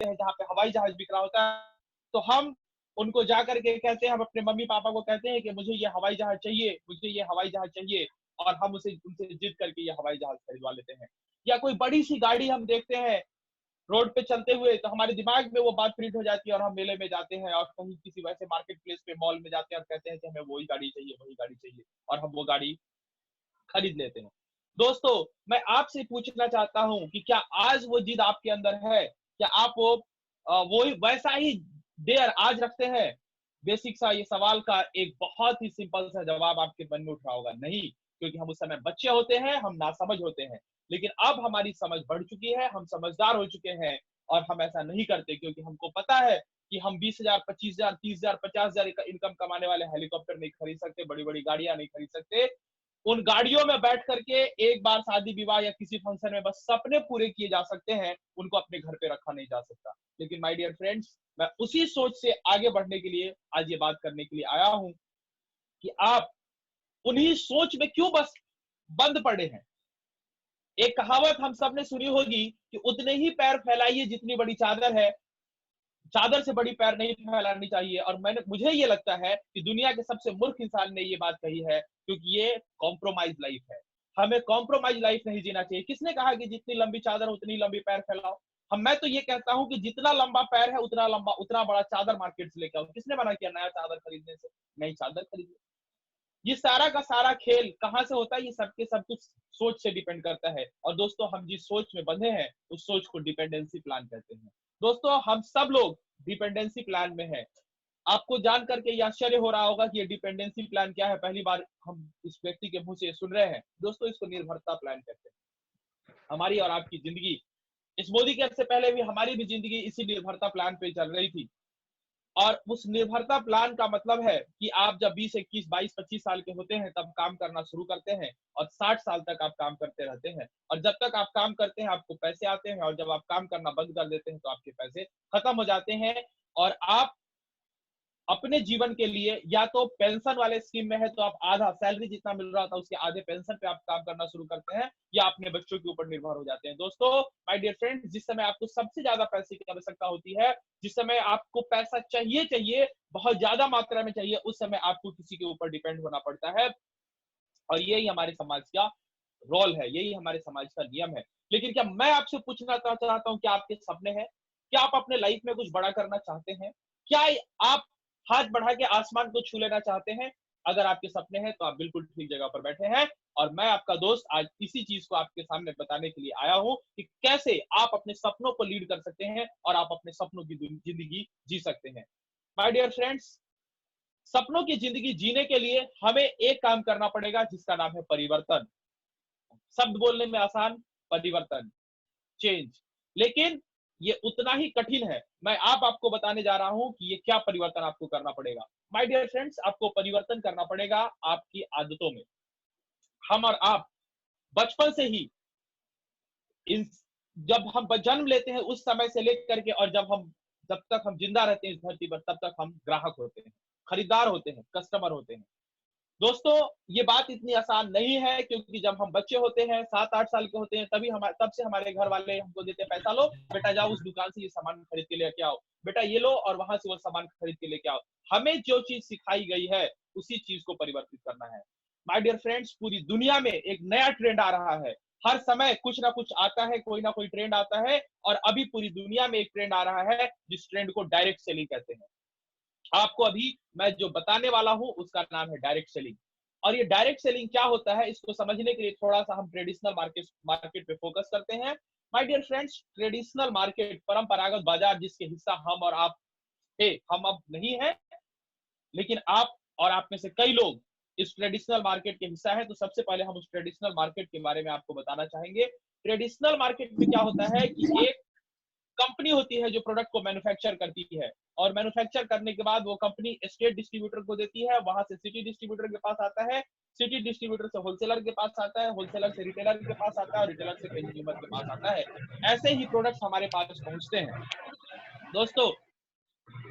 हैं जहाँ पे हवाई जहाज बिक रहा होता है, तो हम उनको जा करके कहते हैं, हम अपने मम्मी पापा को कहते हैं कि मुझे ये हवाई जहाज चाहिए, मुझे ये हवाई जहाज चाहिए, और हम उनसे जिद करके ये हवाई जहाज खरीदवा लेते हैं। या कोई बड़ी सी गाड़ी हम देखते हैं रोड पे चलते हुए, तो हमारे दिमाग में वो बात प्रिंट हो जाती है और हम मेले में जाते हैं और कहीं किसी वैसे मार्केट प्लेस पे मॉल में जाते हैं और कहते हैं कि हमें वही गाड़ी चाहिए, वही गाड़ी चाहिए, और हम वो गाड़ी खरीद लेते हैं। दोस्तों, मैं आपसे पूछना चाहता हूं कि क्या आज वो जिद आपके अंदर है? क्या आप वो वैसा ही डेयर आज रखते हैं? बेसिक सा ये सवाल का एक बहुत ही सिंपल सा जवाब आपके मन में उठ रहा होगा, नहीं, क्योंकि हम उस समय बच्चे होते हैं, हम नासमझ होते हैं। लेकिन अब हमारी समझ बढ़ चुकी है, हम समझदार हो चुके हैं, और हम ऐसा नहीं करते, क्योंकि हमको पता है कि हम 20,000, 25,000, 30,000, 50,000 इनकम कमाने वाले हेलीकॉप्टर नहीं खरीद सकते, बड़ी बड़ी गाड़ियां नहीं खरीद सकते। उन गाड़ियों में बैठ करके एक बार शादी विवाह या किसी फंक्शन में बस सपने पूरे किए जा सकते हैं, उनको अपने घर पे रखा नहीं जा सकता। लेकिन माय डियर फ्रेंड्स, मैं उसी सोच से आगे बढ़ने के लिए आज ये बात करने के लिए आया हूं कि आप उन्हीं सोच में क्यों बस बंद पड़े हैं। एक कहावत हम सबने सुनी होगी कि उतने ही पैर फैलाइए जितनी बड़ी चादर है, चादर से बड़ी पैर नहीं फैलानी चाहिए। और मुझे ये लगता है कि दुनिया के सबसे मूर्ख इंसान ने ये बात कही है, क्योंकि ये कॉम्प्रोमाइज लाइफ है। हमें कॉम्प्रोमाइज लाइफ नहीं जीना चाहिए। किसने कहा कि जितनी लंबी चादर उतनी लंबी पैर फैलाओ? मैं तो ये कहता हूं कि जितना लंबा पैर है उतना लंबा उतना बड़ा चादर मार्केट से लेकर आओ। किसने मना किया नया चादर खरीदने से? नई चादर खरीदो। ये सारा का सारा खेल कहां से होता है? ये सबके सब कुछ सोच से डिपेंड करता है। और दोस्तों, हम जिस सोच में बंधे हैं उस सोच को डिपेंडेंसी प्लान कहते हैं। दोस्तों, हम सब लोग डिपेंडेंसी प्लान में है। आपको जान करके ये आश्चर्य हो रहा होगा कि ये डिपेंडेंसी प्लान क्या है, पहली बार हम इस व्यक्ति के मुंह से सुन रहे हैं। दोस्तों, इसको निर्भरता प्लान कहते हैं। हमारी और आपकी जिंदगी, इस मोदी कैब से पहले भी हमारी भी जिंदगी इसी निर्भरता प्लान पे चल रही थी। और उस निर्भरता प्लान का मतलब है कि आप जब 20, 21, 22, 25 साल के होते हैं तब काम करना शुरू करते हैं, और 60 साल तक आप काम करते रहते हैं। और जब तक आप काम करते हैं आपको पैसे आते हैं, और जब आप काम करना बंद कर देते हैं तो आपके पैसे खत्म हो जाते हैं। और आप अपने जीवन के लिए या तो पेंशन वाले स्कीम में है तो आप आधा सैलरी जितना मिल रहा था उसके आधे पेंशन पे आप काम करना शुरू करते हैं, या अपने बच्चों के ऊपर निर्भर हो जाते हैं। दोस्तों, माय डियर फ्रेंड्स, जिस समय आपको सबसे ज्यादा पैसे की आवश्यकता होती है, जिस समय आपको पैसा चाहिए चाहिए बहुत ज्यादा मात्रा में चाहिए, उस समय आपको किसी के ऊपर डिपेंड होना पड़ता है। और यही हमारे समाज का रोल है, यही हमारे समाज का नियम है। लेकिन क्या मैं आपसे पूछना चाहता हूं, क्या आपके सपने हैं? क्या आप अपने लाइफ में कुछ बड़ा करना चाहते हैं? क्या आप हाथ बढ़ा के आसमान को छू लेना चाहते हैं? अगर आपके सपने हैं तो आप बिल्कुल ठीक जगह पर बैठे हैं। और मैं आपका दोस्त आज इसी चीज को आपके सामने बताने के लिए आया हूं कि कैसे आप अपने सपनों को लीड कर सकते हैं और आप अपने सपनों की जिंदगी जी सकते हैं। माय डियर फ्रेंड्स, सपनों की जिंदगी जीने के लिए हमें एक काम करना पड़ेगा जिसका नाम है परिवर्तन। शब्द बोलने में आसान, परिवर्तन, चेंज, लेकिन ये उतना ही कठिन है। मैं आपको बताने जा रहा हूं कि ये क्या परिवर्तन आपको करना पड़ेगा। माय डियर फ्रेंड्स, आपको परिवर्तन करना पड़ेगा आपकी आदतों में। हम और आप बचपन से ही इन जब हम जन्म लेते हैं उस समय से लेकर के, और जब तक हम जिंदा रहते हैं इस धरती पर, तब तक हम ग्राहक होते हैं, खरीदार होते हैं, कस्टमर होते हैं। दोस्तों, ये बात इतनी आसान नहीं है, क्योंकि जब हम बच्चे होते हैं, 7-8 साल के होते हैं, तब से हमारे घर वाले हमको देते हैं, पैसा लो बेटा, जाओ उस दुकान से ये सामान खरीद के लेके आओ, बेटा ये लो, और वहां से वो सामान खरीद के लेके आओ। हमें जो चीज सिखाई गई है उसी चीज को परिवर्तित करना है। माय डियर फ्रेंड्स, पूरी दुनिया में एक नया ट्रेंड आ रहा है। हर समय कुछ ना कुछ आता है, कोई ना कोई ट्रेंड आता है। और अभी पूरी दुनिया में एक ट्रेंड आ रहा है जिस ट्रेंड को डायरेक्ट सेलिंग कहते हैं। आपको अभी मैं जो बताने वाला हूं उसका नाम है डायरेक्ट सेलिंग। और ये डायरेक्ट सेलिंग क्या होता है, इसको समझने के लिए थोड़ा सा हम ट्रेडिशनल मार्केट पे फोकस करते हैं। My dear friends, traditional market, परंपरागत बाजार जिसके हिस्सा हम और आप थे, हम अब नहीं है, लेकिन आप और आप में से कई लोग इस ट्रेडिशनल मार्केट के हिस्सा है। तो सबसे पहले हम उस ट्रेडिशनल मार्केट के बारे में आपको बताना चाहेंगे। ट्रेडिशनल मार्केट में क्या होता है कि एक कंपनी होती है जो प्रोडक्ट को मैन्युफैक्चर करती है, और मैन्युफैक्चर करने के बाद वो कंपनी स्टेट डिस्ट्रीब्यूटर को देती है, वहां से सिटी डिस्ट्रीब्यूटर के पास आता है, सिटी डिस्ट्रीब्यूटर से होलसेलर के पास आता है, होलसेलर से रिटेलर के पास आता है, और रिटेलर से कंज्यूमर के पास आता है। ऐसे ही प्रोडक्ट्स हमारे पास पहुंचते हैं। दोस्तों,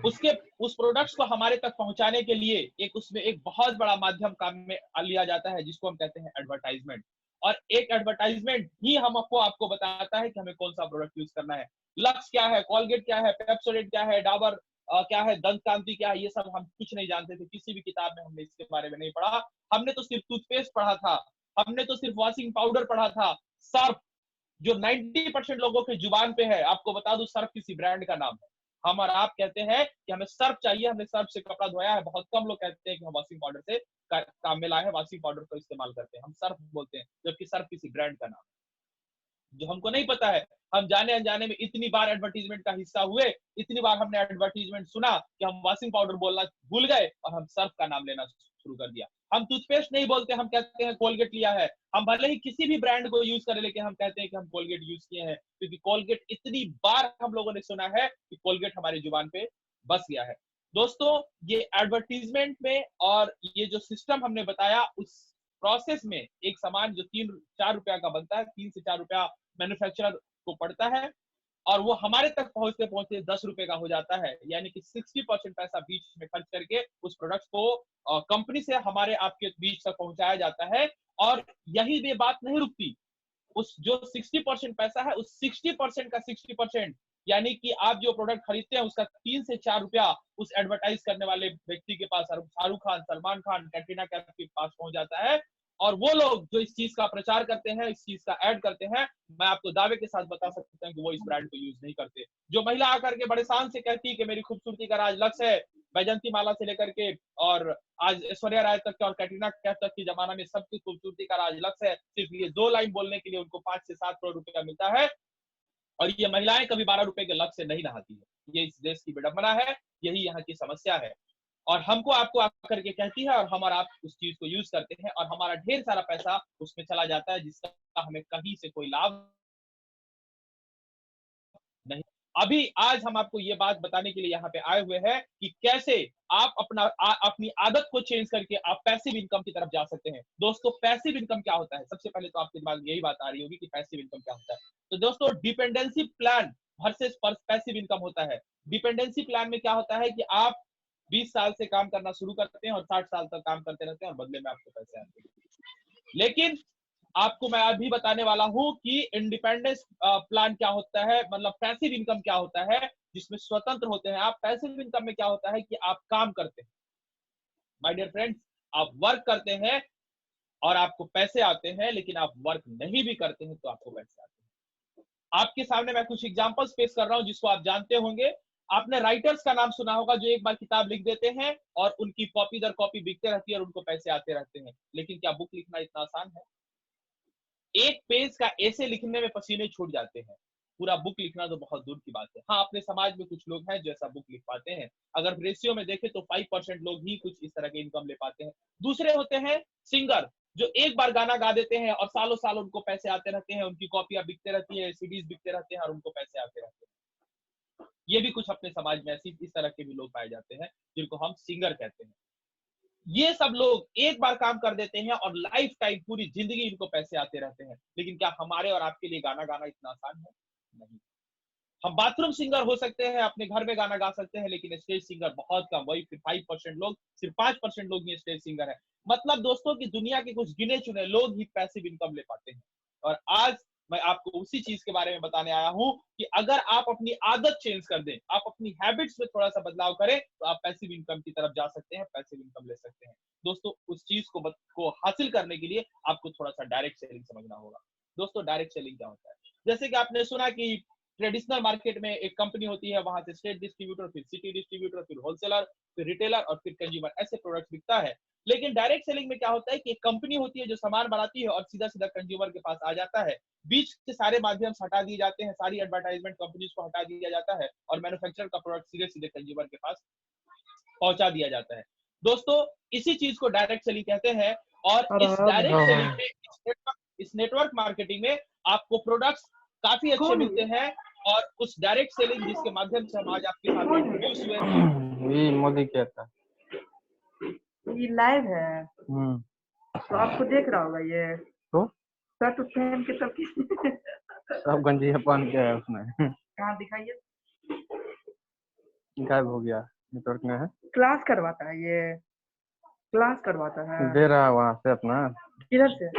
उसके उस प्रोडक्ट्स को हमारे तक पहुंचाने के लिए उसमें एक बहुत बड़ा माध्यम काम में लिया जाता है, जिसको हम कहते हैं एडवर्टाइजमेंट। और एक एडवर्टाइजमेंट ही हमको आपको बताता है कि हमें कौन सा प्रोडक्ट यूज करना है। लक्स क्या है, कोलगेट क्या है, पेप्सोडेंट क्या है, डाबर क्या है, दंत कांति क्या है, ये सब हम कुछ नहीं जानते थे, किसी भी किताब में हमने इसके बारे में नहीं पढ़ा। हमने तो सिर्फ टूथपेस्ट पढ़ा था, हमने तो सिर्फ वॉशिंग पाउडर पढ़ा था। सर्फ जो 90% लोगों के जुबान पे है, आपको बता दूं सर्फ किसी ब्रांड का नाम है। हम और आप कहते हैं कि हमें सर्फ चाहिए, हमने सर्फ से कपड़ा धोया है। बहुत कम लोग कहते हैं कि हम वॉशिंग पाउडर से काम में लाए हैं, वॉशिंग पाउडर को इस्तेमाल करते हैं, हम सर्फ बोलते हैं, जबकि सर्फ किसी ब्रांड का नाम है जो हमको नहीं पता है। हम जाने अनजाने में इतनी बार एडवर्टीजमेंट का हिस्सा हुए, इतनी बार हमने एडवर्टीजमेंट सुना कि हम वॉशिंग पाउडर बोलना भूल गए और हम सर्फ का नाम लेना शुरू कर दिया। हम टूथपेस्ट नहीं बोलते, हम कहते हैं कोलगेट लिया है। हम भले ही किसी भी ब्रांड को यूज करें, लेकिन हम कहते हैं कि हम कोलगेट यूज किए हैं, क्योंकि कोलगेट इतनी बार हम लोगों ने सुना है कि कोलगेट हमारी जुबान पे बस गया है। दोस्तों, ये एडवर्टीजमेंट में और ये जो सिस्टम हमने बताया, उस प्रोसेस में एक सामान जो 3-4 रुपया का बनता है, 3 से 4 रुपया मैन्युफैक्चरर को पड़ता है और वो हमारे तक पहुंचते पहुंचते 10 रुपए का हो जाता है। यानी कि 60% पैसा बीच में खर्च करके उस प्रोडक्ट को कंपनी से हमारे आपके बीच तक पहुंचाया जाता है। और यही ये बात नहीं रुकती, उस जो 60% पैसा है, उस 60% का 60% यानी कि आप जो प्रोडक्ट खरीदते हैं उसका 3 से 4 रुपया उस एडवर्टाइज करने वाले व्यक्ति के पास, शाहरुख खान, सलमान खान, कैटरीना कैफ के पास पहुंच जाता है। और वो लोग जो इस चीज का प्रचार करते हैं, इस चीज का ऐड करते हैं, मैं आपको दावे के साथ बता सकता हूं कि वो इस ब्रांड को यूज नहीं करते। जो महिला आकर के बड़े शान से कहती है कि मेरी खूबसूरती का राज लक्स है, बैजंती माला से लेकर के और आज ऐश्वर्या राय तक और कैटरीना कैफ तक की जमाना में सबकी खूबसूरती का राज लक्स है, सिर्फ ये 2 लाइन बोलने के लिए उनको 5 से 7 करोड़ रुपया मिलता है। और ये महिलाएं कभी 12 रुपए के लक्ष्य से नहीं नहाती है। ये इस देश की विडंबना है, यही यहाँ की समस्या है। और हमको आपको आकर के कहती है और हम और आप उस चीज को यूज करते हैं और हमारा ढेर सारा पैसा उसमें चला जाता है, जिसका हमें कहीं से कोई लाभ नहीं। अभी आज हम आपको ये बात बताने के लिए यहाँ पे आए हुए हैं कि कैसे आप अपनी आदत को चेंज करके आप पैसिव इनकम की तरफ जा सकते हैं। दोस्तों, पैसिव इनकम क्या होता है? सबसे पहले तो आपके दिमाग में यही बात आ रही होगी कि पैसिव इनकम क्या होता है। तो दोस्तों, dependency plan versus passive income होता है। डिपेंडेंसी प्लान में क्या होता है कि आप 20 साल से काम करना शुरू करते हैं और 60 साल तक काम करते रहते हैं और बदले में आपको पैसे आते हैं। लेकिन आपको मैं अभी बताने वाला हूं कि इंडिपेंडेंस प्लान क्या होता है, मतलब पैसिव इनकम क्या होता है, जिसमें स्वतंत्र होते हैं आप। पैसिव इनकम में क्या होता है कि आप काम करते हैं, माय डियर फ्रेंड्स, आप वर्क करते हैं और आपको पैसे आते हैं, लेकिन आप वर्क नहीं भी करते हैं तो आपको पैसे आते हैं। आपके सामने मैं कुछ एग्जांपल्स पेश कर रहा हूं जिसको आप जानते होंगे। आपने राइटर्स का नाम सुना होगा जो एक बार किताब लिख देते हैं और उनकी कॉपी दर कॉपी बिकते रहती है और उनको पैसे आते रहते हैं। लेकिन क्या बुक लिखना इतना आसान है? एक पेज का ऐसे लिखने में पसीने छूट जाते हैं, पूरा बुक लिखना तो बहुत दूर की बात है। हाँ, अपने समाज में कुछ लोग हैं जो ऐसा बुक लिख पाते हैं। अगर रेशियो में देखें तो 5% लोग ही कुछ इस तरह के इनकम ले पाते हैं। दूसरे होते हैं सिंगर, जो एक बार गाना गा देते हैं और सालों साल उनको पैसे आते रहते हैं, उनकी कॉपियां बिकते रहती है, सीडीज बिकते रहते हैं और उनको पैसे आते रहते हैं। ये भी कुछ अपने समाज में ऐसी इस तरह के भी लोग पाए जाते हैं जिनको हम सिंगर कहते हैं। ये सब लोग एक बार काम कर देते हैं और लाइफ टाइम पूरी जिंदगी इनको पैसे आते रहते हैं। लेकिन क्या हमारे और आपके लिए गाना गाना इतना आसान है? नहीं। हम बाथरूम सिंगर हो सकते हैं, अपने घर में गाना गा सकते हैं, लेकिन स्टेज सिंगर बहुत कम, वही 5% लोग, सिर्फ 5% लोग ही स्टेज सिंगर है। मतलब दोस्तों की दुनिया के कुछ गिने चुने लोग ही पैसिव इनकम ले पाते हैं। और आज मैं आपको उसी चीज के बारे में बताने आया हूं कि अगर आप अपनी आदत चेंज कर दें, आप अपनी हैबिट्स में थोड़ा सा बदलाव करें, तो आप पैसिव इनकम की तरफ जा सकते हैं, पैसिव इनकम ले सकते हैं। दोस्तों, उस चीज को हासिल करने के लिए आपको थोड़ा सा डायरेक्ट सेलिंग समझना होगा। दोस्तों, डायरेक्ट सेलिंग क्या होता है? जैसे कि आपने सुना कि ट्रेडिशनल मार्केट में एक कंपनी होती है, वहां से स्टेट डिस्ट्रीब्यूटर, फिर सिटी डिस्ट्रीब्यूटर, फिर होलसेलर, फिर रिटेलर और फिर कंज्यूमर, ऐसे प्रोडक्ट बिकता है। लेकिन डायरेक्ट सेलिंग में क्या होता है कि एक कंपनी होती है जो सामान बनाती है और सीधा सीधा कंज्यूमर के पास आ जाता है। बीच के सारे माध्यम हटा दिए जाते हैं, सारी एडवर्टाइजमेंट कंपनीज को हटा दिया जाता है और मैन्युफैक्चरर का प्रोडक्ट सीधे सीधे कंज्यूमर के पास पहुंचा दिया जाता है। दोस्तों, इसी चीज को डायरेक्ट सेलिंग कहते हैं। और इस डायरेक्ट सेलिंग में, इस नेटवर्क मार्केटिंग में आपको प्रोडक्ट्स काफी अच्छे मिलते हैं। और उस डायरेक्ट सेलिंग जिसके माध्यम से हम आज आपके सामने इंट्रोड्यूस हुए हैं, ये मोदी कहता ये लाइव है तो आपको देख रहा होगा ये तो शर्ट पहन के सब गंजिया पहन के है उसने कहाँ दिखाइए? गायब हो गया, नेटवर्क में है, क्लास करवाता है, ये क्लास करवाता है। दे रहा है वहां से अपना। किधर से?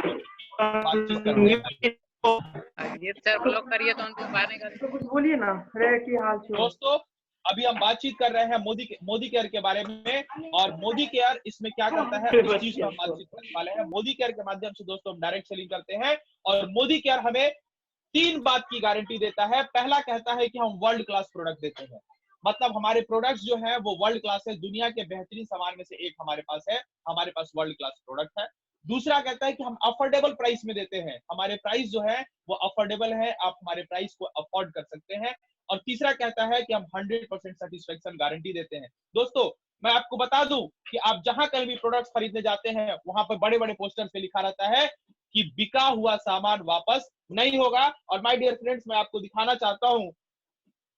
बातचीत करते हैं। ये सर ब्लॉक करिए तो उनको बाहर निकाल। तो कुछ बोलिए ना, रे की हाल छो। दोस्तों अभी हम बातचीत कर रहे हैं मोदी केयर के बारे में, और मोदी केयर इसमें क्या करता है उस चीज पर हम बातचीत करने वाले हैं। मोदी केयर के माध्यम से दोस्तों हम डायरेक्ट सेलिंग करते हैं, और मोदी केयर हमें 3 बात की गारंटी देता है। पहला कहता है कि हम वर्ल्ड क्लास प्रोडक्ट देते हैं, मतलब हमारे प्रोडक्ट्स जो है वो वर्ल्ड क्लास है, दुनिया के बेहतरीन सामान में से एक हमारे पास है, हमारे पास वर्ल्ड क्लास प्रोडक्ट है। दूसरा कहता है कि हम अफोर्डेबल प्राइस में देते हैं, हमारे प्राइस जो है वो अफोर्डेबल है, आप हमारे प्राइस को अफोर्ड कर सकते हैं। और तीसरा कहता है कि हम 100% सेटिस्फेक्शन गारंटी देते हैं। दोस्तों मैं आपको बता दूं कि आप जहां कहीं भी प्रोडक्ट्स खरीदने जाते हैं वहां पर बड़े बड़े पोस्टर्स पे लिखा रहता है कि बिका हुआ सामान वापस नहीं होगा। और माय डियर फ्रेंड्स मैं आपको दिखाना चाहता हूं,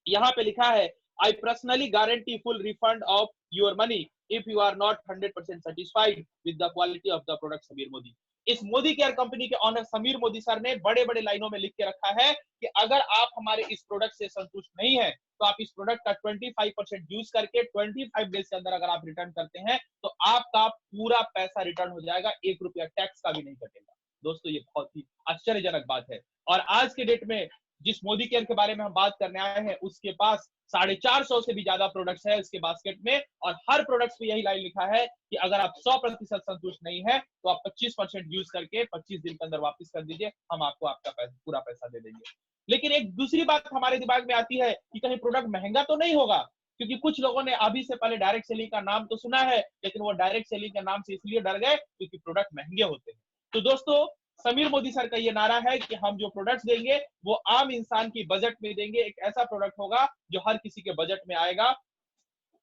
यहाँ पे लिखा है I personally guarantee full refund of your money if you are not 100% satisfied with the quality of the product Sameer Modi. इस मोदी केयर कंपनी के ऑनर समीर मोदी सर ने बड़े बड़े लाइनों में लिख के रखा है कि अगर आप हमारे इस प्रोडक्ट से संतुष्ट नहीं है तो आप इस प्रोडक्ट का 25% यूज करके 25 डेज के अंदर अगर आप रिटर्न करते हैं तो आपका पूरा पैसा रिटर्न हो जाएगा, 1 रुपया टैक्स का भी नहीं कटेगा। दोस्तों ये बहुत ही आश्चर्यजनक बात है। और आज के डेट में जिस मोदी केयर के बारे में हम बात करने आए हैं उसके पास 450 से भी ज्यादा प्रोडक्ट्स है उसके बास्केट में, और हर प्रोडक्ट्स पे यही लाइन लिखा है कि अगर आप 100% संतुष्ट नहीं है तो आप 25% यूज करके 25 दिन के अंदर वापस कर दीजिए, हम आपको आपका पूरा पैसा दे देंगे। लेकिन एक दूसरी बात हमारे दिमाग में आती है कि कहीं प्रोडक्ट महंगा तो नहीं होगा, क्योंकि कुछ लोगों ने अभी से पहले डायरेक्ट सेलिंग का नाम तो सुना है, लेकिन वो डायरेक्ट सेलिंग के नाम से इसलिए डर गए क्योंकि प्रोडक्ट महंगे होते हैं। तो दोस्तों समीर मोदी सर का ये नारा है कि हम जो प्रोडक्ट्स देंगे वो आम इंसान की बजट में देंगे, एक ऐसा प्रोडक्ट होगा जो हर किसी के बजट में आएगा।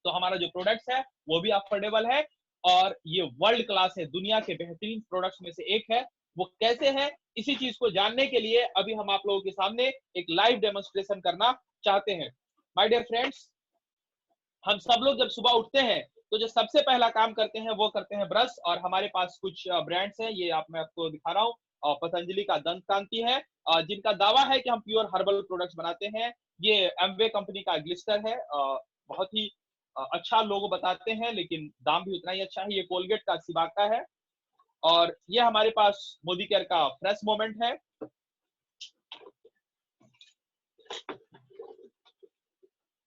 तो हमारा जो प्रोडक्ट्स है वो भी अफोर्डेबल है और ये वर्ल्ड क्लास है, दुनिया के बेहतरीन प्रोडक्ट्स में से एक है। वो कैसे है इसी चीज को जानने के लिए अभी हम आप लोगों के सामने एक लाइव डेमोन्स्ट्रेशन करना चाहते हैं। माय डियर फ्रेंड्स, हम सब लोग जब सुबह उठते हैं तो जो सबसे पहला काम करते हैं वो करते हैं ब्रश, और हमारे पास कुछ ब्रांड्स हैं, ये मैं आपको दिखा रहा हूँ। पतंजलि का दंत कांति है जिनका दावा है कि हम प्योर हर्बल प्रोडक्ट्स बनाते हैं। ये एमवे कंपनी का ग्लिस्टर है, बहुत ही अच्छा लोगो बताते हैं लेकिन दाम भी उतना ही अच्छा है। ये कोलगेट का सिबाका है, और ये हमारे पास मोदी केयर का फ्रेश मोमेंट है।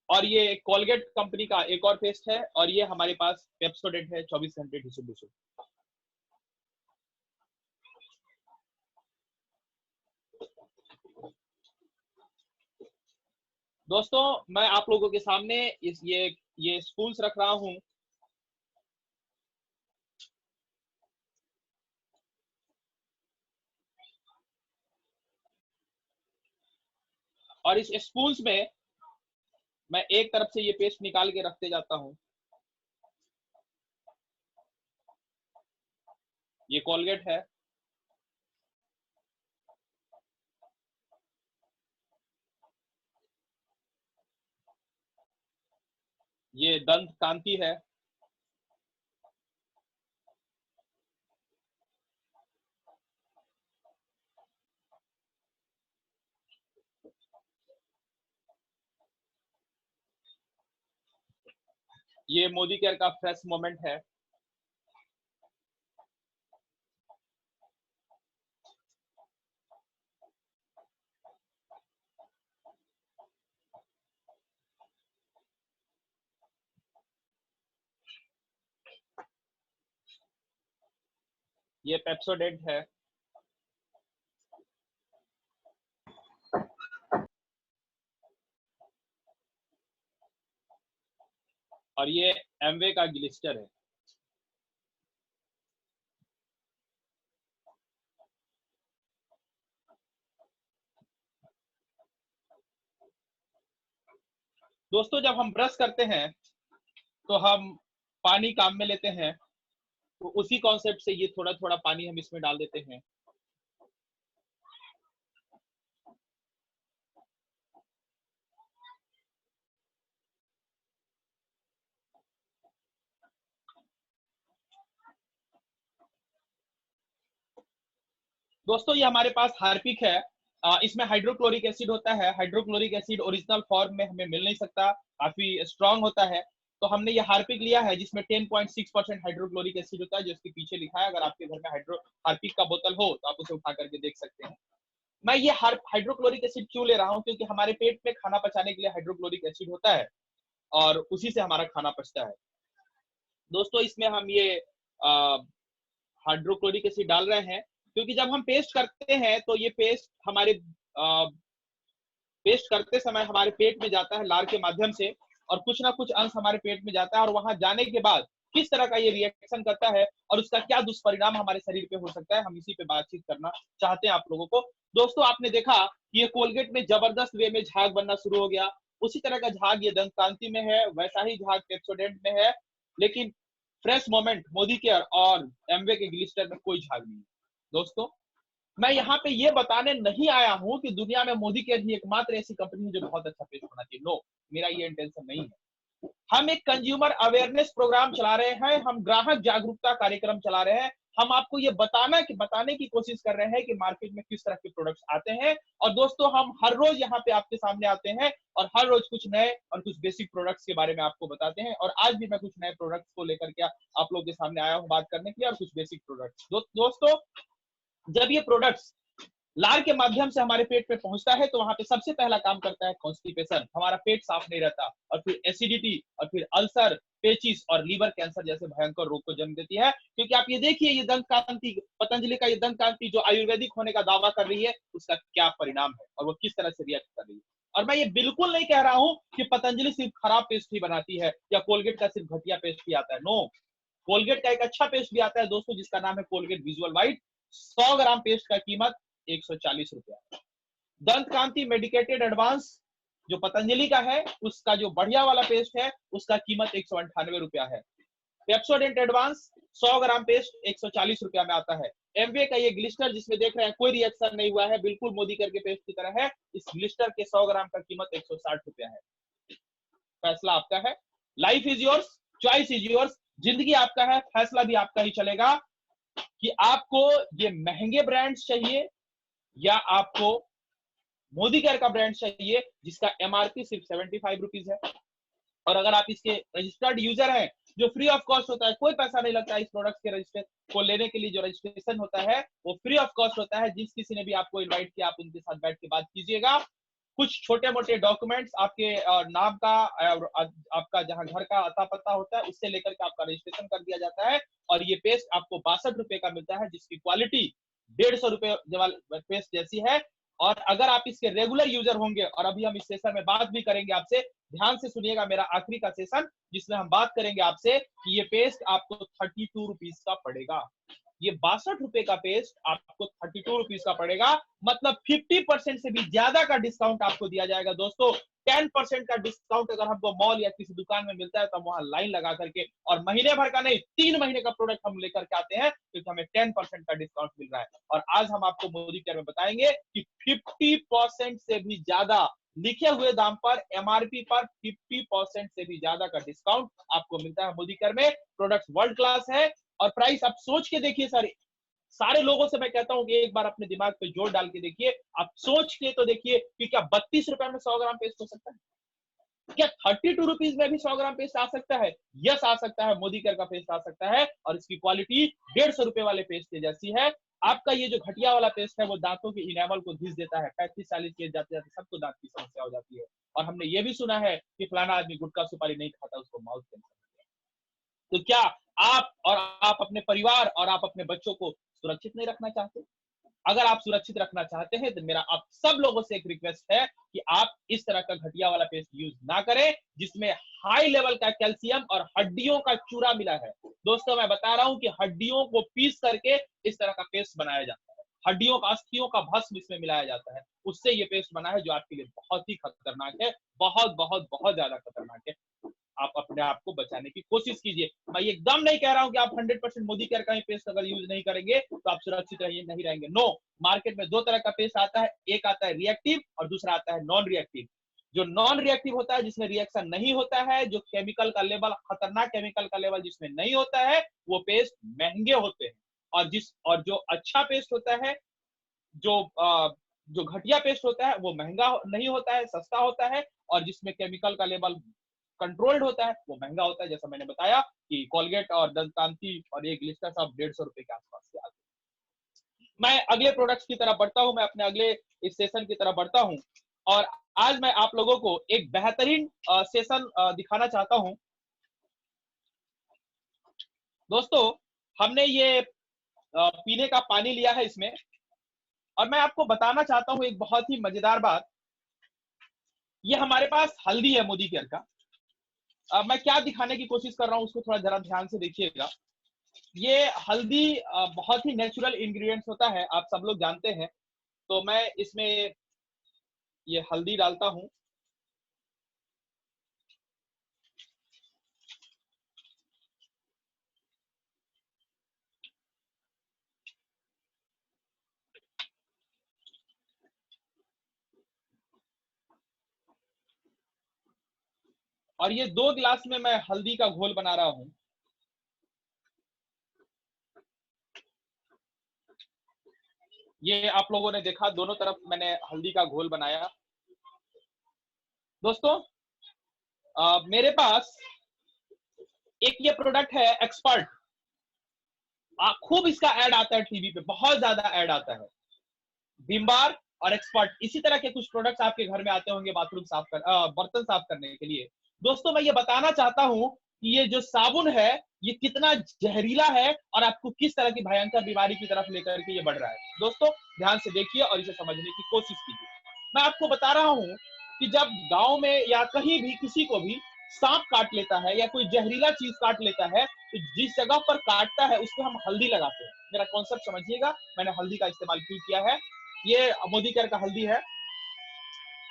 और ये कोलगेट कंपनी का एक और पेस्ट है, और ये हमारे पास पेप्सोडेंट है 24 घंटे डिस्ट्रीब्यूशन। दोस्तों मैं आप लोगों के सामने ये स्पून्स रख रहा हूं। और इस स्पून्स में मैं एक तरफ से ये पेस्ट निकाल के रखते जाता हूं। ये कोलगेट है, ये दंत कांति है, ये मोदी केयर का फ्रेश मोमेंट है, ये पेप्सोडेंट है, और ये एमवे का ग्लिस्टर है। दोस्तों जब हम ब्रश करते हैं तो हम पानी काम में लेते हैं, तो उसी कॉन्सेप्ट से ये थोड़ा थोड़ा पानी हम इसमें डाल देते हैं। दोस्तों ये हमारे पास हार्पिक है, इसमें हाइड्रोक्लोरिक एसिड होता है। हाइड्रोक्लोरिक एसिड ओरिजिनल फॉर्म में हमें मिल नहीं सकता, काफी स्ट्रांग होता है। तो हमने ये हार्पिक लिया है जिसमें 10.6% हाइड्रोक्लोरिक एसिड होता है, जो इसके पीछे लिखा है। अगर आपके घर में हार्पिक का बोतल हो तो आप उसे उठा करके देख सकते हैं। मैं ये हाइड्रोक्लोरिक एसिड क्यों ले रहा हूँ, क्योंकि हमारे पेट में खाना पचाने के लिए हाइड्रोक्लोरिक एसिड होता है और उसी से हमारा खाना पचता है। दोस्तों इसमें हम ये हाइड्रोक्लोरिक एसिड डाल रहे हैं क्योंकि जब हम पेस्ट करते हैं तो ये पेस्ट हमारे पेस्ट करते समय हमारे पेट में जाता है लार के माध्यम से, और कुछ ना कुछ अंश हमारे पेट में जाता है, और वहां जाने के बाद किस तरह का ये रिएक्शन करता है और उसका क्या दुष्परिणाम हमारे शरीर पे हो सकता है, हम इसी पे बातचीत करना चाहते हैं आप लोगों को। दोस्तों आपने देखा कि ये कोलगेट में जबरदस्त वे में झाग बनना शुरू हो गया, उसी तरह का झाग ये दंत कांति में है, वैसा ही झाग पेप्सोडेंट में है, लेकिन फ्रेश मोमेंट, मोदी केयर और एमवे के ग्लिस्टर में कोई झाग नहीं है। दोस्तों मैं यहाँ पे ये बताने नहीं आया हूँ कि दुनिया में मोदी केयर ही एकमात्र ऐसी कंपनी है जो बहुत अच्छा पेस्ट बनाती है। नो, मेरा ये इंटेंशन नहीं है। हम एक कंज्यूमर अवेयरनेस प्रोग्राम चला रहे हैं, हम ग्राहक जागरूकता कार्यक्रम चला रहे हैं, हम आपको ये बताने की कोशिश कर रहे हैं कि मार्केट में किस तरह के प्रोडक्ट्स आते हैं। और दोस्तों हम हर रोज यहाँ पे आपके सामने आते हैं और हर रोज कुछ नए और कुछ बेसिक प्रोडक्ट्स के बारे में आपको बताते हैं, और आज भी मैं कुछ नए प्रोडक्ट्स को लेकर के आप लोगों के सामने आया हूँ बात करने के लिए, और कुछ बेसिक प्रोडक्ट्स। दोस्तों जब ये प्रोडक्ट्स लार के माध्यम से हमारे पेट में पहुंचता है तो वहां पे सबसे पहला काम करता है कॉन्स्टिपेशन, हमारा पेट साफ नहीं रहता, और फिर एसिडिटी, और फिर अल्सर, पेचिस और लीवर कैंसर जैसे भयंकर रोग को जन्म देती है। क्योंकि आप ये देखिए ये दंत कांति, पतंजलि का ये दंत कांति जो आयुर्वेदिक होने का दावा कर रही है, उसका क्या परिणाम है और वो किस तरह से रिएक्ट कर रही है। और मैं ये बिल्कुल नहीं कह रहा हूं कि पतंजलि सिर्फ खराब पेस्ट ही बनाती है या कोलगेट का सिर्फ घटिया पेस्ट ही आता है। नो, कोलगेट का एक अच्छा पेस्ट भी आता है दोस्तों, जिसका नाम है कोलगेट विजुअल व्हाइट। 100 ग्राम पेस्ट का कीमत 140 रुपया। दंत कांति मेडिकेटेड एडवांस जो पतंजलि का है, उसका जो बढ़िया वाला पेस्ट है उसका कीमत 198 रुपया है। पेप्सोडेंट एडवांस 100 ग्राम पेस्ट 140 रुपया में आता है। एमवे का ये ग्लिस्टर जिसमें देख रहे हैं कोई रिएक्शन नहीं हुआ है, बिल्कुल मोदी करके पेस्ट की तरह है, इस ग्लिस्टर के 100 ग्राम का कीमत 160 रुपया है। फैसला आपका है। Life is yours, choice is yours. जिंदगी आपका है, फैसला भी आपका ही चलेगा कि आपको ये महंगे ब्रांड्स चाहिए या आपको मोदी केयर का ब्रांड चाहिए जिसका एमआरपी सिर्फ 75 रुपीज है। और अगर आप इसके रजिस्टर्ड यूजर हैं, जो फ्री ऑफ कॉस्ट होता है, कोई पैसा नहीं लगता है इस प्रोडक्ट के रजिस्ट्रेशन को लेने के लिए, जो रजिस्ट्रेशन होता है वो फ्री ऑफ कॉस्ट होता है। जिस किसी ने भी आपको इनवाइट किया आप उनके साथ बैठ के बात कीजिएगा, कुछ छोटे मोटे डॉक्यूमेंट्स आपके नाम का और आपका जहां घर का अता पता होता है उससे लेकर के आपका रजिस्ट्रेशन कर दिया जाता है, और ये पेस्ट आपको 62 रुपए का मिलता है, जिसकी क्वालिटी 150 रुपए पेस्ट जैसी है। और अगर आप इसके रेगुलर यूजर होंगे, और अभी हम इस सेशन में बात भी करेंगे आपसे, ध्यान से सुनिएगा मेरा आखिरी का सेशन जिसमें हम बात करेंगे आपसे कि ये पेस्ट आपको 32 रुपीज का पड़ेगा। ये 62 रुपए का पेस्ट आपको 32 रुपीज का पड़ेगा, मतलब 50% से भी ज्यादा का डिस्काउंट आपको दिया जाएगा। दोस्तों 10% का डिस्काउंट अगर हमको मॉल या किसी दुकान में मिलता है तो हम वहां लाइन लगा करके, और महीने भर का नहीं 3 महीने का प्रोडक्ट हम लेकर के आते हैं क्योंकि हमें 10% का डिस्काउंट मिल रहा है। और आज हम आपको मोदी केयर में बताएंगे कि 50% से भी ज्यादा लिखे हुए दाम पर, एमआरपी पर 50% से भी ज्यादा का डिस्काउंट आपको मिलता है मोदी केयर में। प्रोडक्ट वर्ल्ड क्लास है, और प्राइस आप सोच के देखिए। सारे लोगों से मैं कहता हूं कि एक बार अपने दिमाग पे जोर डाल के देखिए, आप सोच के तो देखिए कि क्या 32 रुपए में 100 ग्राम पेस्ट हो सकता है? क्या 32 रुपीज में भी 100 ग्राम पेस्ट आ सकता है? यस आ सकता है, मोदी केयर का पेस्ट आ सकता है, और इसकी क्वालिटी 150 रुपए वाले पेस्ट के जैसी है। आपका ये जो घटिया वाला पेस्ट है वो दांतों के इनेमल को घिस देता है, 35-40 के जाते जाते सबको दांत की समस्या हो जाती है। और हमने ये भी सुना है कि फलाना आदमी गुटखा सुपारी नहीं खाता, उसको माउथ कैंसर। तो क्या आप अपने परिवार और आप अपने बच्चों को सुरक्षित नहीं रखना चाहते? अगर आप सुरक्षित रखना चाहते हैं तो मेरा आप सब लोगों से एक रिक्वेस्ट है कि आप इस तरह का घटिया वाला पेस्ट यूज ना करें जिसमें हाई लेवल का कैल्शियम और हड्डियों का चूरा मिला है। दोस्तों मैं बता रहा हूं कि हड्डियों को पीस करके इस तरह का पेस्ट बनाया जाता है, हड्डियों का, अस्थियों का भस्म इसमें मिलाया जाता है, उससे ये पेस्ट बना है जो आपके लिए बहुत ही खतरनाक है, बहुत बहुत बहुत ज्यादा खतरनाक है। आप अपने आप को बचाने की कोशिश कीजिए। मैं एकदम नहीं कह रहा हूं कि आप 100% मोदी केयर का ही पेस्ट अगर यूज नहीं करेंगे तो आप सुरक्षित नहीं रहेंगे। नो, मार्केट में दो तरह का पेस्ट आता है, एक आता है रिएक्टिव और दूसरा आता है नॉन रिएक्टिव। जो नॉन रिएक्टिव होता है, जिसमें रिएक्शन नहीं होता है, जो केमिकल का लेवल, खतरनाक केमिकल का लेवल जिसमें नहीं होता है, वो पेस्ट महंगे होते हैं। और जो अच्छा पेस्ट होता है, जो घटिया पेस्ट होता है, वो महंगा नहीं होता है, सस्ता होता है, और जिसमें केमिकल का लेवल कंट्रोल्ड होता है वो महंगा होता है। जैसा मैंने बताया कि कोलगेट और दंतकांति और ये ग्लिस्टर सब 150 रुपए के आसपास के आते हैं। मैं अगले प्रोडक्ट्स की तरफ बढ़ता हूं, मैं अपने अगले इस सेशन की तरफ बढ़ता हूं और आज मैं आप लोगों को एक बेहतरीन सेशन दिखाना चाहता हूं। दोस्तों हमने ये पीने का पानी लिया है इसमें, और मैं आपको बताना चाहता हूं एक बहुत ही मजेदार बात। ये हमारे पास हल्दी है मोदी केयर का। मैं क्या दिखाने की कोशिश कर रहा हूं उसको थोड़ा जरा ध्यान से देखिएगा। ये हल्दी बहुत ही नेचुरल इंग्रेडिएंट्स होता है, आप सब लोग जानते हैं। तो मैं इसमें ये हल्दी डालता हूं। और ये 2 गिलास में मैं हल्दी का घोल बना रहा हूं। ये आप लोगों ने देखा, दोनों तरफ मैंने हल्दी का घोल बनाया। दोस्तों मेरे पास एक ये प्रोडक्ट है एक्सपर्ट। खूब इसका ऐड आता है टीवी पे, बहुत ज्यादा ऐड आता है। विम बार और एक्सपर्ट, इसी तरह के कुछ प्रोडक्ट्स आपके घर में आते होंगे बाथरूम साफ कर बर्तन साफ करने के लिए। दोस्तों मैं ये बताना चाहता हूं कि ये जो साबुन है ये कितना जहरीला है और आपको किस तरह की भयंकर बीमारी की तरफ लेकर के ये बढ़ रहा है। दोस्तों ध्यान से देखिए और इसे समझने की कोशिश कीजिए। मैं आपको बता रहा हूं कि जब गांव में या कहीं भी किसी को भी सांप काट लेता है या कोई जहरीला चीज काट लेता है तो जिस जगह पर काटता है उस पर हम हल्दी लगाते हैं। मेरा कॉन्सेप्ट समझिएगा, मैंने हल्दी का इस्तेमाल क्यों किया है। ये मोदी केयर का हल्दी है,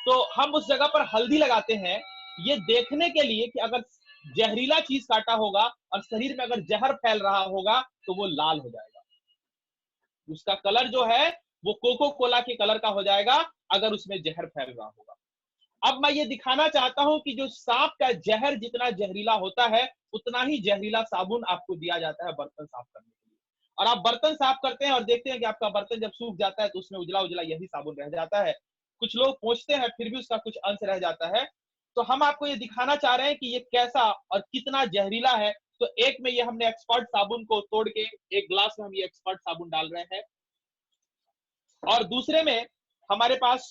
तो हम उस जगह पर हल्दी लगाते हैं ये देखने के लिए कि अगर जहरीला चीज काटा होगा और शरीर में अगर जहर फैल रहा होगा तो वो लाल हो जाएगा, उसका कलर जो है वो कोको कोला के कलर का हो जाएगा अगर उसमें जहर फैल रहा होगा। अब मैं ये दिखाना चाहता हूं कि जो सांप का जहर जितना जहरीला होता है उतना ही जहरीला साबुन आपको दिया जाता है बर्तन साफ करने के लिए। और आप बर्तन साफ करते हैं और देखते हैं कि आपका बर्तन जब सूख जाता है तो उसमें उजला उजला यही साबुन रह जाता है। कुछ लोग पोंछते हैं फिर भी उसका कुछ अंश रह जाता है। तो हम आपको ये दिखाना चाह रहे हैं कि ये कैसा और कितना जहरीला है। तो एक में ये हमने एक्सपर्ट साबुन को तोड़ के एक ग्लास में हम ये एक्सपर्ट साबुन डाल रहे हैं, और दूसरे में हमारे पास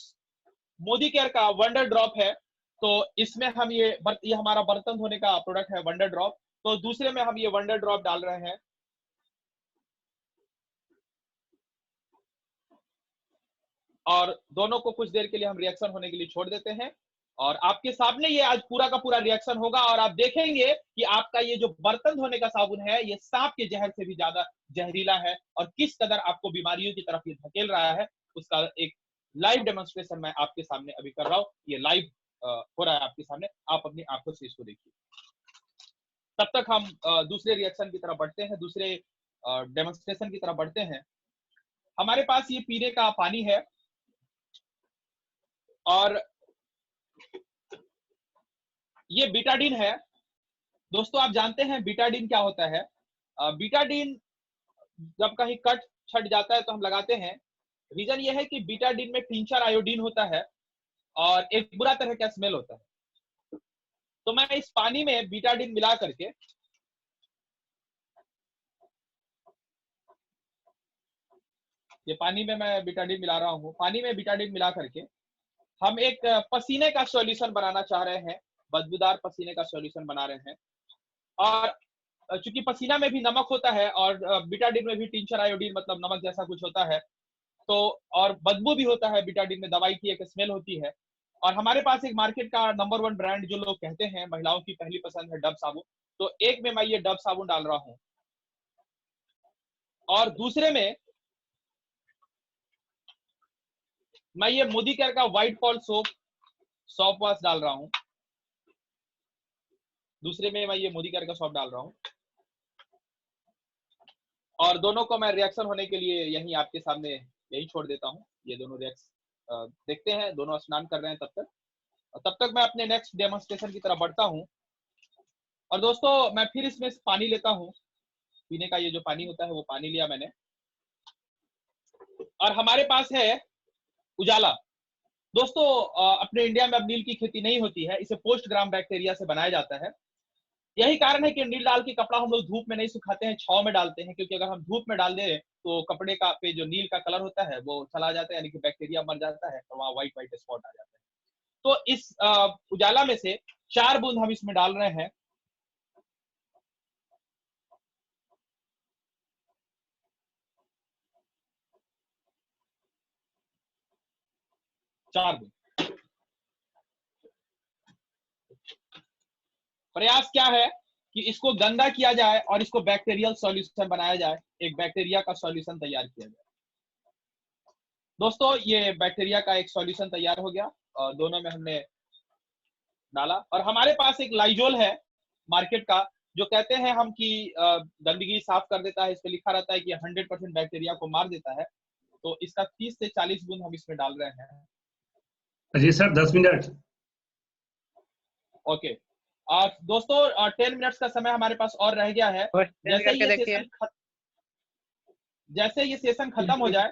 मोदी केयर का वंडर ड्रॉप है। तो इसमें हम ये हमारा बर्तन धोने का प्रोडक्ट है वंडर ड्रॉप। तो दूसरे में हम ये वंडर ड्रॉप डाल रहे हैं। और दोनों को कुछ देर के लिए हम रिएक्शन होने के लिए छोड़ देते हैं और आपके सामने ये आज पूरा का पूरा रिएक्शन होगा और आप देखेंगे कि आपका ये जो बर्तन धोने का साबुन है ये सांप के जहर से भी ज्यादा जहरीला है और किस कदर आपको बीमारियों की तरफ ये धकेल रहा है उसका एक लाइव डेमोन्स्ट्रेशन मैं आपके सामने अभी कर रहा हूँ। ये लाइव हो रहा है आपके सामने, आप अपनी आंखों से इसको देखिए। तब तक हम दूसरे रिएक्शन की तरफ बढ़ते हैं, दूसरे डेमोन्स्ट्रेशन की तरफ बढ़ते हैं। हमारे पास ये पीने का पानी है और ये बीटाडीन है। दोस्तों आप जानते हैं बीटाडीन क्या होता है। बीटाडीन जब कहीं कट छट जाता है तो हम लगाते हैं। रीजन ये है कि बीटाडीन में टिंचर आयोडीन होता है और एक बुरा तरह का स्मेल होता है। तो मैं इस पानी में बीटाडीन मिला करके ये पानी में मैं बीटाडीन मिला रहा हूँ। पानी में बीटाडीन मिला करके हम एक पसीने का सॉल्यूशन बनाना चाह रहे हैं, बदबूदार पसीने का सॉल्यूशन बना रहे हैं। और चूंकि पसीना में भी नमक होता है और बीटाडीन में भी टिंचर आयोडीन मतलब नमक जैसा कुछ होता है, तो और बदबू भी होता है बीटाडीन में, दवाई की एक स्मेल होती है। और हमारे पास एक मार्केट का नंबर 1 ब्रांड जो लोग कहते हैं महिलाओं की पहली पसंद है डव साबुन। तो एक में मैं ये डव साबुन डाल रहा हूं और दूसरे में मैं ये मोदी केयर का व्हाइट फॉल सॉप वॉश डाल रहा हूं। दूसरे में मैं ये मोदी केयर का सॉप डाल रहा हूं और दोनों को मैं रिएक्शन होने के लिए यहीं आपके सामने यही छोड़ देता हूं। ये दोनों रिएक्शन देखते हैं, दोनों स्नान कर रहे हैं तब तक मैं अपने नेक्स्ट डेमोन्स्ट्रेशन की तरफ बढ़ता हूं। और दोस्तों मैं फिर इसमें पानी लेता हूं, पीने का ये जो पानी होता है वो पानी लिया मैंने। और हमारे पास है उजाला। दोस्तों अपने इंडिया में अब नील की खेती नहीं होती है, इसे पोस्ट ग्राम बैक्टीरिया से बनाया जाता है। यही कारण है कि नील डाल के कपड़ा हम लोग धूप में नहीं सुखाते हैं, छाव में डालते हैं, क्योंकि अगर हम धूप में डाल दें तो कपड़े का पे जो नील का कलर होता है वो चला जाता है, यानी कि बैक्टीरिया मर जाता है, तो वहाँ व्हाइट व्हाइट स्पॉट आ जाता है। तो इस उजाला में से 4 बूंद हम इसमें डाल रहे हैं। चार बूंद। प्रयास क्या है कि इसको गंदा किया जाए और इसको बैक्टीरियल सॉल्यूशन बनाया जाए, एक बैक्टीरिया का सॉल्यूशन तैयार किया जाए। दोस्तों ये बैक्टीरिया का एक सॉल्यूशन तैयार हो गया और दोनों में हमने डाला, और हमारे पास एक लाइजोल है मार्केट का जो कहते हैं हम कि गंदगी साफ कर देता है, इस पे लिखा रहता है कि 100% बैक्टीरिया को मार देता है। तो इसका 30 से 40 बूंद हम इसमें डाल रहे हैं। जी सर 10 मिनट। ओके, और दोस्तों 10 मिनट्स का समय हमारे पास और रह गया है। जैसे ये सेशन खत्म हो जाए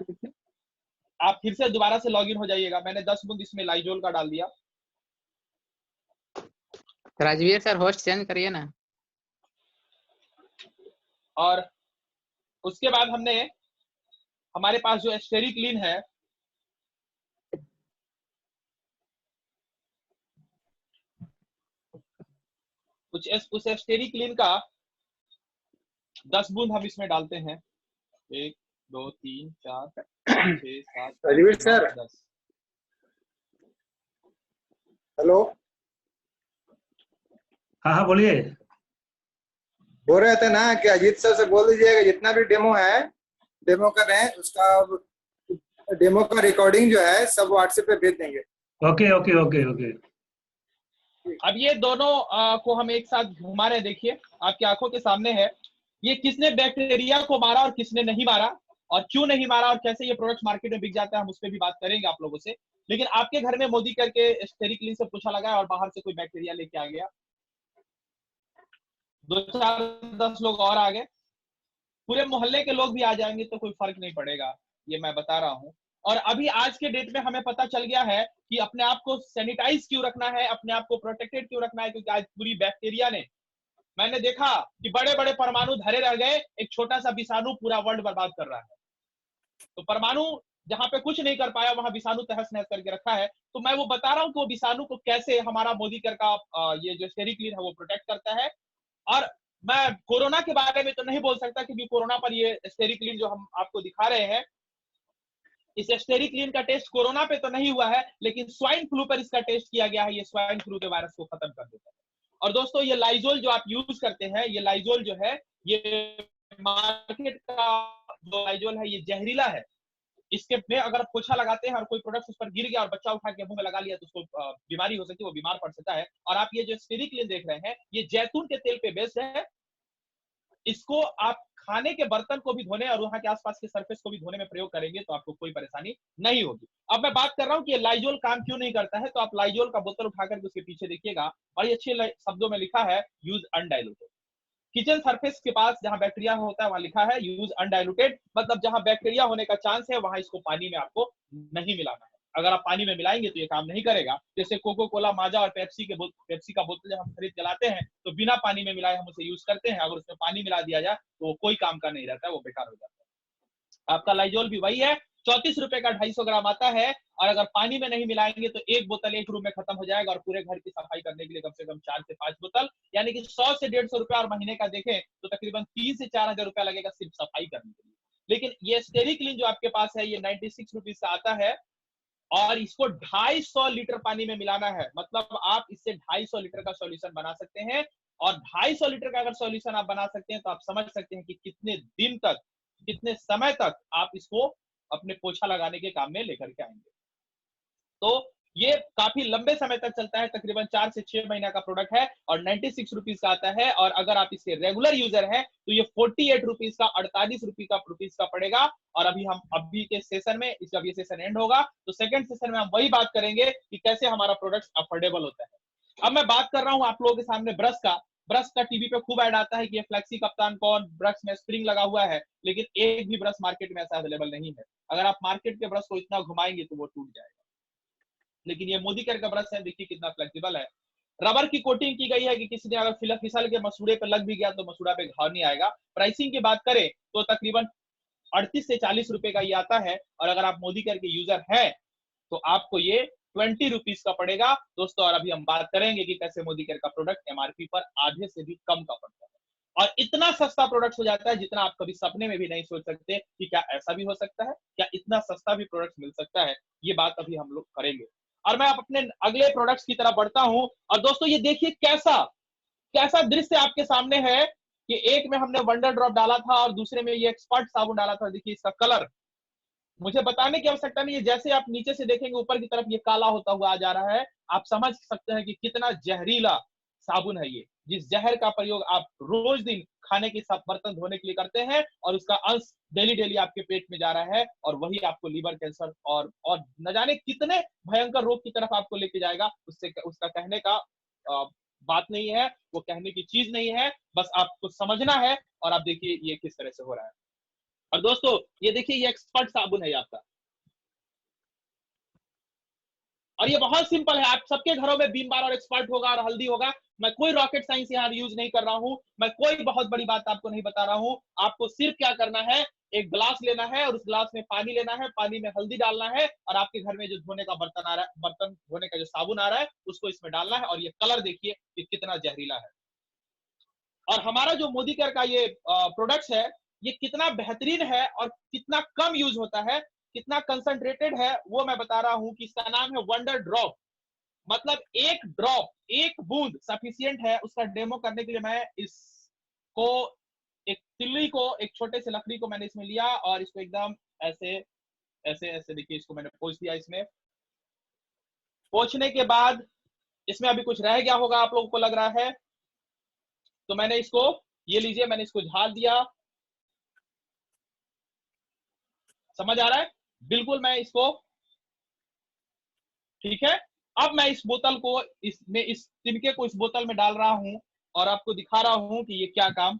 आप फिर से दोबारा से लॉगिन हो जाइएगा। मैंने 10 बूंद इसमें लाइजोल का डाल दिया। राजवीर सर होस्ट चेंज करिए ना। और उसके बाद हमने हमारे पास जो स्टेरिक्लीन है उस स्टेरिक्लीन का 10 बूंद हम इसमें डालते हैं। 1 2 3 4 6 7 राजवीर सर 10। हेलो, हाँ हाँ बोलिए। बोल रहे थे ना कि अजीत सर से बोल दीजिएगा जितना भी डेमो है, डेमो कर रहे हैं, उसका डेमो का रिकॉर्डिंग जो है सब व्हाट्सएप पे भेज देंगे। Okay okay okay okay. अब ये दोनों को हम एक साथ घुमा रहे हैं, देखिए आपकी आंखों के सामने है। ये किसने बैक्टीरिया को मारा और किसने नहीं मारा, और क्यों नहीं मारा, और कैसे ये प्रोडक्ट मार्केट में बिक जाता है, हम उस पर भी बात करेंगे आप लोगों से। लेकिन आपके घर में मोदी करके स्टेरिक्लीन से पूछा लगा और बाहर से कोई बैक्टीरिया लेके आ गया, 2 4 10 लोग और आ गए, पूरे मोहल्ले के लोग भी आ जाएंगे तो कोई फर्क नहीं पड़ेगा, ये मैं बता रहा हूँ। और अभी आज के डेट में हमें पता चल गया है कि अपने आप को सैनिटाइज क्यों रखना है, अपने आप को प्रोटेक्टेड क्यों रखना है, क्योंकि आज पूरी बैक्टीरिया ने, मैंने देखा कि बड़े बड़े परमाणु धरे रह गए, एक छोटा सा विषाणु पूरा वर्ल्ड बर्बाद कर रहा है। तो परमाणु जहां पे कुछ नहीं कर पाया वहां विषाणु तहस नहस करके रखा है। तो मैं वो बता रहा हूँ कि वो विषाणु को कैसे हमारा मोदी कर का ये जो स्टेरिक्लीन है वो प्रोटेक्ट करता है। और मैं कोरोना के बारे में तो नहीं बोल सकता क्योंकि कोरोना पर ये स्टेरिक्लीन जो हम आपको दिखा रहे हैं, इस स्टेरिक्लीन का टेस्ट कोरोना पे तो नहीं हुआ है, लेकिन स्वाइन फ्लू पर इसका टेस्ट किया गया है। ये स्वाइन फ्लू के वायरस को खत्म कर देता है। और दोस्तों ये लाइजोल जो आप यूज करते हैं, ये लाइजोल जो है ये मार्केट का जो लाइजोल है ये जहरीला है। इसके में अगर आप पोछा लगाते हैं और कोई प्रोडक्ट उस पर गिर गया और बच्चा उठा के मुंह में लगा लिया तो उसको बीमारी हो सकती है, वो बीमार पड़ सकता है। और आप ये जो स्टेरिक्लीन देख रहे हैं ये जैतून के तेल पे बेस्ड है। इसको आप खाने के बर्तन को भी धोने और वहां के आसपास के सरफेस को भी धोने में प्रयोग करेंगे तो आपको कोई परेशानी नहीं होगी। अब मैं बात कर रहा हूं कि ये लाइजोल काम क्यों नहीं करता है, तो आप लाइजोल का बोतल उठाकर के उसके पीछे देखिएगा और ये अच्छे शब्दों में लिखा है यूज अनडाइल्यूटेड। किचन सरफेस के पास जहां बैक्टीरिया होता है वहां लिखा है यूज अनडाइल्यूटेड, मतलब जहां बैक्टीरिया होने का चांस है वहां इसको पानी में आपको नहीं मिलाना है। अगर आप पानी में मिलाएंगे तो ये काम नहीं करेगा। जैसे कोको कोला, माजा और पेप्सी का बोतल जब हम खरीद के लाते हैं तो बिना पानी में मिलाए हम उसे यूज करते हैं। अगर उसमें पानी मिला दिया जाए तो वो कोई काम का नहीं रहता है, वो बेकार हो जाता है। आपका लाइजोल भी वही है, 34 रुपए का 250 ग्राम आता है, और अगर पानी में नहीं मिलाएंगे तो एक बोतल एक रूम में खत्म हो जाएगा। और पूरे घर की सफाई करने के लिए कम से कम 4 से 5 बोतल, यानी कि 100 से 150 रुपया, और महीने का देखें तो तकरीबन 3 से 4 हजार रुपया लगेगा सिर्फ सफाई करने के लिए। लेकिन ये स्टेरिक्लीन जो आपके पास है ये 96 रुपीज का आता है, और इसको 250 लीटर पानी में मिलाना है। मतलब आप इससे 250 लीटर का सॉल्यूशन बना सकते हैं, और 250 लीटर का अगर सॉल्यूशन आप बना सकते हैं तो आप समझ सकते हैं कि कितने दिन तक, कितने समय तक आप इसको अपने पोछा लगाने के काम में लेकर के आएंगे। तो ये काफी लंबे समय तक चलता है, तकरीबन 4 से 6 महीना का प्रोडक्ट है, और 96 रुपीज का आता है। और अगर आप इसके रेगुलर यूजर हैं तो ये 48 रुपीज का, 48 रुपीज का पड़ेगा। और अभी के सेशन में, जब ये सेशन एंड होगा तो सेकंड सेशन में हम वही बात करेंगे कि कैसे हमारा प्रोडक्ट अफोर्डेबल होता है। अब मैं बात कर रहा हूं आप लोगों के सामने ब्रश का टीवी पे खूब ऐड आता है कि ये फ्लेक्सी कप्तान कौन, ब्रश में स्प्रिंग लगा हुआ है, लेकिन एक भी ब्रश मार्केट में ऐसा अवेलेबल नहीं है। अगर आप मार्केट के ब्रश को इतना घुमाएंगे तो वो टूट जाएगा। लेकिन ये मोदी केयर का ब्रश है, देखिए कितना फ्लेक्सिबल है। रबर की कोटिंग की गई है कि किसी ने अगर फिसल के मसूड़े पे लग भी गया तो मसूड़ा पे घाव नहीं आएगा। प्राइसिंग की बात करें तो तकरीबन 38 से 40 रुपए का ये आता है, और अगर आप मोदी केयर के यूजर हैं तो आपको ये 20 रुपीज का पड़ेगा दोस्तों। और अभी हम बात करेंगे कि कैसे मोदी केयर का प्रोडक्ट एमआरपी पर आधे से भी कम का पड़ता है, और इतना सस्ता प्रोडक्ट हो जाता है जितना आप कभी सपने में भी नहीं सोच सकते कि क्या ऐसा भी हो सकता है, क्या इतना सस्ता भी प्रोडक्ट मिल सकता है। ये बात अभी हम लोग करेंगे, और मैं अपने अगले प्रोडक्ट्स की तरफ बढ़ता हूं। और दोस्तों ये देखिए कैसा कैसा दृश्य आपके सामने है कि एक में हमने वंडर ड्रॉप डाला था और दूसरे में ये एक्सपर्ट साबुन डाला था। देखिए इसका कलर मुझे बताने की आवश्यकता नहीं है, जैसे आप नीचे से देखेंगे ऊपर की तरफ ये काला होता हुआ आ जा रहा है। आप समझ सकते हैं कि कितना जहरीला साबुन है ये, जिस जहर का प्रयोग आप रोज दिन खाने के साथ बर्तन धोने के लिए करते हैं, और उसका अंश डेली डेली आपके पेट में जा रहा है, और वही आपको लीवर कैंसर और न जाने कितने भयंकर रोग की तरफ आपको लेके जाएगा। उसका कहने का बात नहीं है, वो कहने की चीज नहीं है, बस आपको समझना है। और आप देखिए ये किस तरह से हो रहा है। और दोस्तों ये देखिए ये एक्सपर्ट साबुन है ये आपका, और ये बहुत सिंपल है। आप सबके घरों में विम बार और एक्सपर्ट होगा और हल्दी होगा। मैं कोई रॉकेट साइंस यहाँ यूज नहीं कर रहा हूँ, मैं कोई बहुत बड़ी बात आपको नहीं बता रहा हूँ। आपको सिर्फ क्या करना है, एक ग्लास लेना है और उस ग्लास में पानी लेना है, पानी में हल्दी डालना है, और आपके घर में जो धोने का बर्तन आ रहा है, बर्तन धोने का जो साबुन आ रहा है उसको इसमें डालना है। और ये कलर देखिए कि कितना जहरीला है। और हमारा जो मोदी केयर का ये प्रोडक्ट है ये कितना बेहतरीन है और कितना कम यूज होता है, कितना कंसंट्रेटेड है, वो मैं बता रहा हूं कि इसका नाम है वंडर ड्रॉप। मतलब एक ड्रॉप, एक बूंद सफिशियंट है। उसका डेमो करने के लिए मैं इसको एक तिल्ली को, एक छोटे से लकड़ी को मैंने इसमें लिया और इसको एकदम ऐसे ऐसे ऐसे देखिए इसको मैंने पोंछ दिया। इसमें पोंछने के बाद इसमें अभी कुछ रह गया होगा आप लोगों को लग रहा है, तो मैंने इसको, ये लीजिए, मैंने इसको झाड़ दिया। समझ आ रहा है बिल्कुल। मैं इसको, ठीक है, अब मैं इस बोतल को, इस तिनके को इस बोतल में डाल रहा हूं और आपको दिखा रहा हूं कि ये क्या काम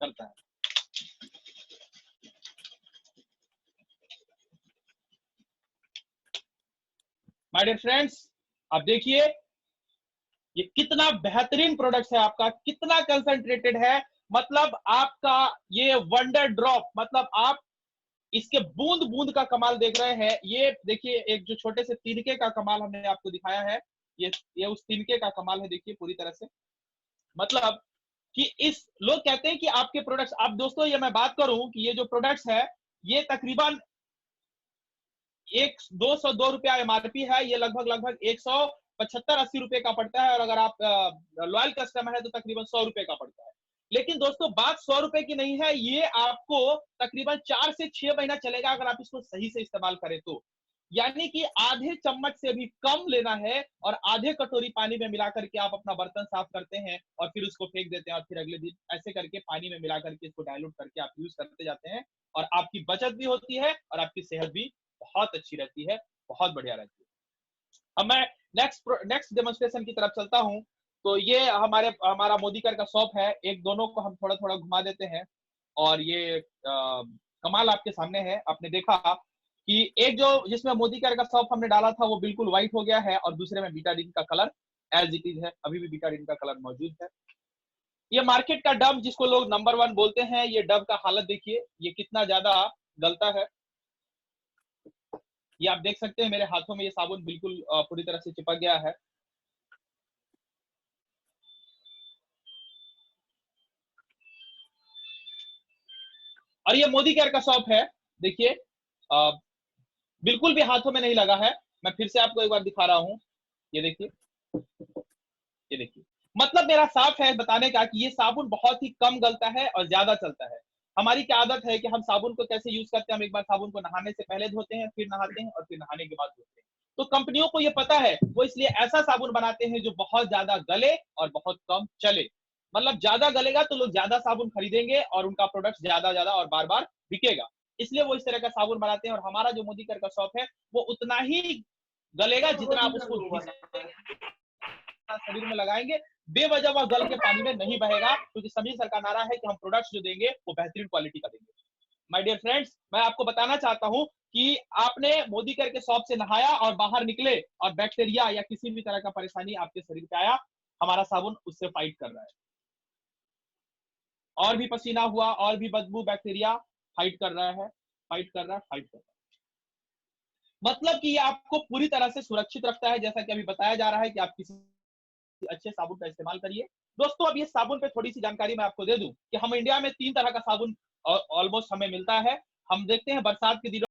करता है। माय डियर फ्रेंड्स, आप देखिए ये कितना बेहतरीन प्रोडक्ट है आपका, कितना कंसंट्रेटेड है। मतलब आपका ये वंडर ड्रॉप, मतलब आप इसके बूंद बूंद का कमाल देख रहे हैं। ये देखिए एक जो छोटे से तिनके का कमाल हमने आपको दिखाया है, ये उस तिनके का कमाल है। देखिए पूरी तरह से, मतलब कि इस, लोग कहते हैं कि आपके प्रोडक्ट्स, आप दोस्तों ये मैं बात करूं कि ये जो प्रोडक्ट्स है ये तकरीबन 202 रुपया एमआरपी है। ये लगभग 175-80 रुपए का पड़ता है, और अगर आप लॉयल कस्टमर है तो तकरीबन 100 रुपए का पड़ता है। लेकिन दोस्तों बात 100 रुपए की नहीं है, ये आपको तकरीबन 4 से 6 महीना चलेगा अगर आप इसको सही से इस्तेमाल करें तो। यानी कि आधे चम्मच से भी कम लेना है और आधे कटोरी पानी में मिला करके आप अपना बर्तन साफ करते हैं और फिर उसको फेंक देते हैं, और फिर अगले दिन ऐसे करके पानी में मिला करके इसको डाइल्यूट करके आप यूज करते जाते हैं, और आपकी बचत भी होती है और आपकी सेहत भी बहुत अच्छी रहती है, बहुत बढ़िया रहती है। अब मैं नेक्स्ट डेमोन्स्ट्रेशन की तरफ चलता हूं। तो ये हमारा मोदी केयर का शॉप है। एक दोनों को हम थोड़ा थोड़ा घुमा देते हैं, और ये कमाल आपके सामने है। आपने देखा कि एक जो जिसमें मोदी केयर का शॉप हमने डाला था वो बिल्कुल व्हाइट हो गया है, और दूसरे में बीटाडीन का कलर एज इट इज है, अभी भी बीटाडीन का कलर मौजूद है। ये मार्केट का डब जिसको लोग नंबर 1 बोलते हैं, ये डब का हालत देखिए ये कितना ज्यादा गलता है। ये आप देख सकते हैं मेरे हाथों में ये साबुन बिल्कुल पूरी तरह से चिपक गया है। और ये मोदी केयर का शॉप है, देखिए बिल्कुल भी हाथों में नहीं लगा है। मैं फिर से आपको एक बार दिखा रहा हूं, ये देखिए, ये देखिए। मतलब मेरा साफ है बताने का कि ये साबुन बहुत ही कम गलता है और ज्यादा चलता है। हमारी क्या आदत है कि हम साबुन को कैसे यूज करते हैं, हम एक बार साबुन को नहाने से पहले धोते हैं, फिर नहाते हैं, और फिर नहाने के बाद धोते हैं। तो कंपनियों को ये पता है, वो इसलिए ऐसा साबुन बनाते हैं जो बहुत ज्यादा गले और बहुत कम चले। मतलब ज्यादा गलेगा तो लोग ज्यादा साबुन खरीदेंगे और उनका प्रोडक्ट ज्यादा और बार बार बिकेगा, इसलिए वो इस तरह का साबुन बनाते हैं। और हमारा जो मोदी केयर का शॉप है वो उतना ही गलेगा जितना आप उसको शरीर में लगाएंगे। बेवजह वह गल के पानी में नहीं बहेगा, क्योंकि सभी सरकार नारा है कि हम प्रोडक्ट्स जो देंगे वो बेहतरीन क्वालिटी का देंगे। माय डियर फ्रेंड्स, मैं आपको बताना चाहता हूं कि आपने मोदी करके शॉप से नहाया और बाहर निकले और बैक्टीरिया या किसी भी तरह का परेशानी आपके शरीर पे आया, हमारा साबुन उससे फाइट कर रहा है। और भी पसीना हुआ और भी बदबू, बैक्टीरिया फाइट कर रहा है, फाइट कर रहा है, फाइट कर रहा है। मतलब कि ये आपको पूरी तरह से सुरक्षित रखता है, जैसा कि अभी बताया जा रहा है कि आप किसी अच्छे साबुन का इस्तेमाल करिए। दोस्तों, अब ये साबुन पे थोड़ी सी जानकारी मैं आपको दे दूं कि हम इंडिया में 3 तरह का साबुन ऑलमोस्ट हमें मिलता है। हम देखते हैं बरसात के दिनों